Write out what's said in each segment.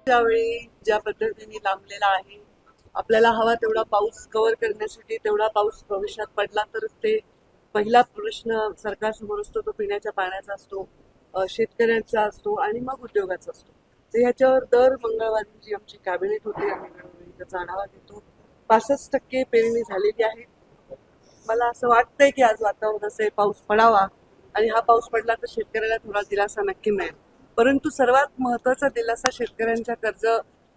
त्यावेळी ज्या पद्धतीने लांबलेला आहे, आपल्याला हवा तेवढा पाऊस कव्हर करण्यासाठी तेवढा पाऊस भविष्यात पडला तर ते पहिला प्रश्न सरकारसमोर असतो तो पिण्याच्या पाण्याचा असतो, शेतकऱ्यांचा असतो आणि मग उद्योगाचा असतो. तर ह्याच्यावर दर मंगळवारी जी आमची कॅबिनेट होते आम्ही वेळोवेळी त्याचा आढावा घेतो. 65% पेरणी झालेली आहे. मला असं वाटतंय की आज वातावरण असेल, पाऊस पडावा आणि हा पाऊस पडला तर शेतकऱ्याला थोडा दिलासा नक्की मिळेल. परंतु सर्वात महत्वाचा दिलासा शेतकऱ्यांच्या कर्ज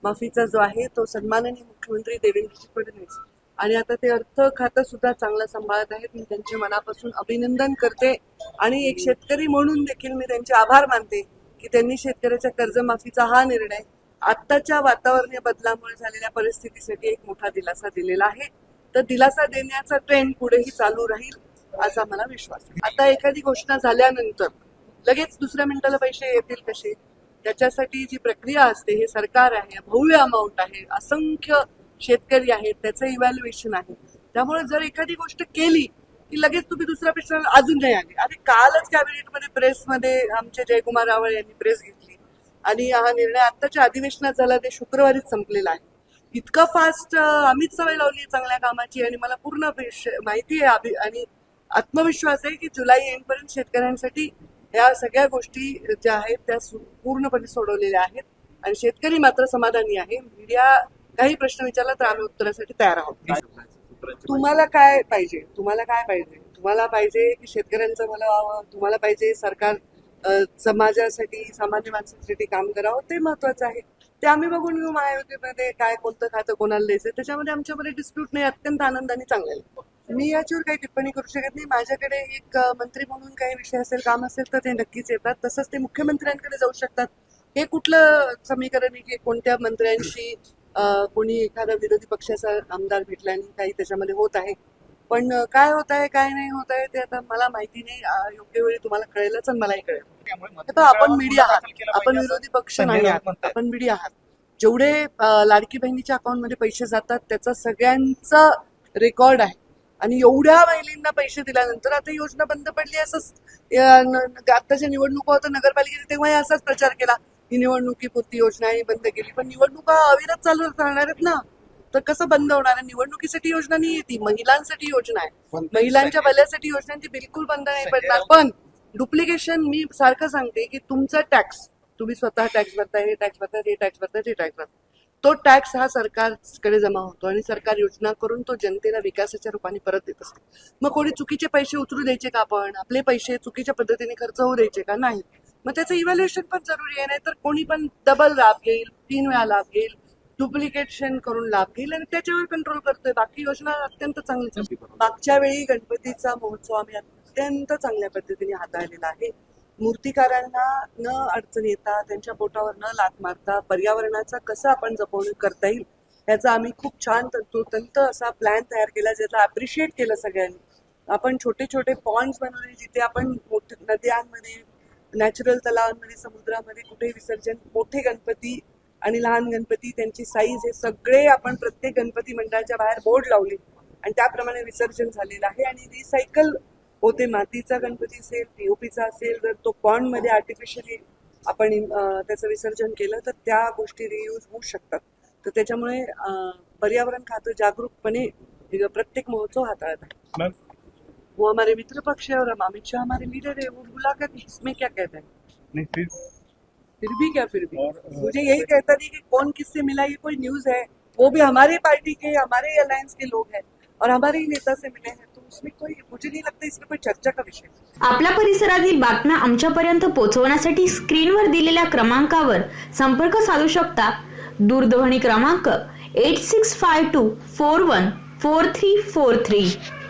माफीचा जो आहे तो सन्माननीय मुख्यमंत्री देवेंद्रजी फडणवीस आणि आता ते अर्थ खातं सुद्धा चांगलं सांभाळत आहेत. मी त्यांचे मनापासून अभिनंदन करते आणि एक शेतकरी म्हणून देखील मी त्यांचे आभार मानते की त्यांनी शेतकऱ्याच्या कर्जमाफीचा हा निर्णय आत्ताच्या वातावरणीय बदलामुळे झालेल्या परिस्थितीसाठी एक मोठा दिलासा दिलेला आहे. तर दिलासा देण्याचा ट्रेंड पुढेही चालू राहील असा मला विश्वास आहे. आता एखादी घोषणा झाल्यानंतर लगेच दुसऱ्या मिनिटाला पैसे येतील कसे, त्याच्यासाठी जी प्रक्रिया असते, हे सरकार आहे, भव्य अमाऊंट आहे, असंख्य शेतकरी आहेत, त्याचं इव्हॅल्युएशन आहे. त्यामुळे जर एखादी गोष्ट केली की लगेच तुम्ही दुसऱ्या प्रश्नाला अजून नाही आले. अरे कालच कॅबिनेटमध्ये प्रेसमध्ये आमचे जयकुमार रावळ यांनी प्रेस घेतली आणि हा निर्णय आत्ताच्या अधिवेशनात झाला, ते शुक्रवारीच संपलेला आहे. इतकं फास्ट आम्हीच सवय लावली चांगल्या कामाची आणि मला पूर्ण माहिती आहे आणि आत्मविश्वास आहे की जुलै येईपर्यंत शेतकऱ्यांसाठी या सगळ्या गोष्टी ज्या आहेत त्या पूर्णपणे सोडवलेल्या आहेत आणि शेतकरी मात्र समाधानी आहे. मीडिया काही प्रश्न विचारला तर आम्ही उत्तरासाठी तयार आहोत. तुम्हाला काय पाहिजे, तुम्हाला काय पाहिजे, तुम्हाला पाहिजे की शेतकऱ्यांचं भलं व्हावं, तुम्हाला पाहिजे सरकार समाजासाठी सामान्य माणसांसाठी काम करावं, ते महत्वाचं आहे. ते आम्ही बघून घेऊ महायुतीमध्ये काय कोणतं खातं कोणाला द्यायचं, त्याच्यामध्ये आमच्यामध्ये डिस्प्यूट नाही, अत्यंत आनंदाने चांगलं. मी याच्यावर काही टिप्पणी करू शकत नाही. माझ्याकडे एक मंत्री म्हणून काही विषय असेल, काम असेल तर ते नक्कीच येतात. तसंच ते मुख्यमंत्र्यांकडे जाऊ शकतात. हे कुठलं समीकरण आहे की कोणत्या मंत्र्यांशी कोणी एखादा विरोधी पक्षाचा आमदार भेटला आणि काही त्याच्यामध्ये होत आहे. पण काय होत आहे काय नाही होत आहे ते आता मला माहिती नाही. योग्य वेळी तुम्हाला कळेलच आणि मलाही कळेल. आता आपण मीडिया आहात, आपण विरोधी पक्ष नाही आहात, आपण मीडिया आहात. जेवढे लाडकी बहिणीच्या अकाउंटमध्ये पैसे जातात त्याचा सगळ्यांचा रेकॉर्ड आहे आणि एवढ्या महिलांना पैसे दिल्यानंतर आता योजना बंद पडली असंच आताच्या निवडणुका होत्या नगरपालिकेने तेव्हा असाच प्रचार केला ही निवडणुकीपुरती योजना आहे बंद केली. पण निवडणुका अविरत चालू राहणार आहेत ना, तर कसं बंद होणार आहे? निवडणुकीसाठी योजना नाही, ती महिलांसाठी योजना आहे, महिलांच्या भल्यासाठी योजना, ती बिलकुल बंद नाही पडणार. पण डुप्लिकेशन मी सारखं सांगते की तुमचा टॅक्स तुम्ही स्वतः टॅक्स भरताय, हे टॅक्स भरताय, हे टॅक्स भरताय, हे टॅक्स भरताय, तो टॅक्स हा सरकारकडे जमा होतो आणि सरकार योजना करून तो जनतेला विकासाच्या रूपाने परत देत असते. मग कोणी चुकीचे पैसे उचलू द्यायचे का? आपण आपले पैसे चुकीच्या पद्धतीने खर्च होऊ द्यायचे का? नाही. मग त्याचं इव्हॅल्युएशन पण जरुरी आहे, नाही तर कोणी पण डबल लाभ घेईल, 3 वेळा लाभ घेईल, डुप्लिकेशन करून लाभ घेईल आणि त्याच्यावर कंट्रोल करतोय. बाकी योजना अत्यंत चांगली. मागच्या वेळी गणपतीचा महोत्सव आम्ही अत्यंत चांगल्या पद्धतीने हाताळलेला आहे. मूर्तिकारांना न अडचण येता, त्यांच्या पोटावर न लाथ मारता पर्यावरणाचा कसं आपण जपवणूक करता येईल याचा आम्ही खूप छान तंतोतंत असा प्लॅन तयार केला, ज्याचा अप्रिशिएट केलं सगळ्यांनी. आपण छोटे छोटे पॉइंट्स बनवले जिथे आपण नद्यांमध्ये, नॅचरल तलावांमध्ये, समुद्रामध्ये कुठे विसर्जन, मोठे गणपती आणि लहान गणपती, त्यांची साईज, हे सगळे आपण प्रत्येक गणपती मंडळाच्या बाहेर बोर्ड लावले आणि त्याप्रमाणे विसर्जन झालेलं आहे. आणि रिसायकल होते. मातीचा गणपती असेल, पीओपीचा असेल, जर तो पॉन्ड मध्ये आर्टिफिशियली आपण त्याचं विसर्जन केलं तर त्या गोष्टी रियूज होऊ शकतात. तर त्याच्यामुळे पर्यावरण खातं जागरूकपणे प्रत्येक महोत्सव हाताळत आहे. वो हमारे मित्र पक्ष है और अमित शाह हमारे लीडर है, वो बुलाकर इसमें क्या कहते हैं? नहीं फिर भी क्या फिर भी मुझे यही कहता नहीं कि कौन किससे मिला, ये कोई न्यूज है? वो भी हमारे पार्टी के, हमारे अलायंस के लोग हैं और हमारे ही नेता से मिले हैं, तो उसमें कोई, मुझे नहीं लगता इसमें कोई चर्चा का विषय. आपल्या परिसरातील बातम्या आमच्यापर्यंत पोहोचवण्यासाठी स्क्रीनवर दिलेल्या क्रमांकावर संपर्क साधू शकता. दूरध्वनी क्रमांक 8652414343.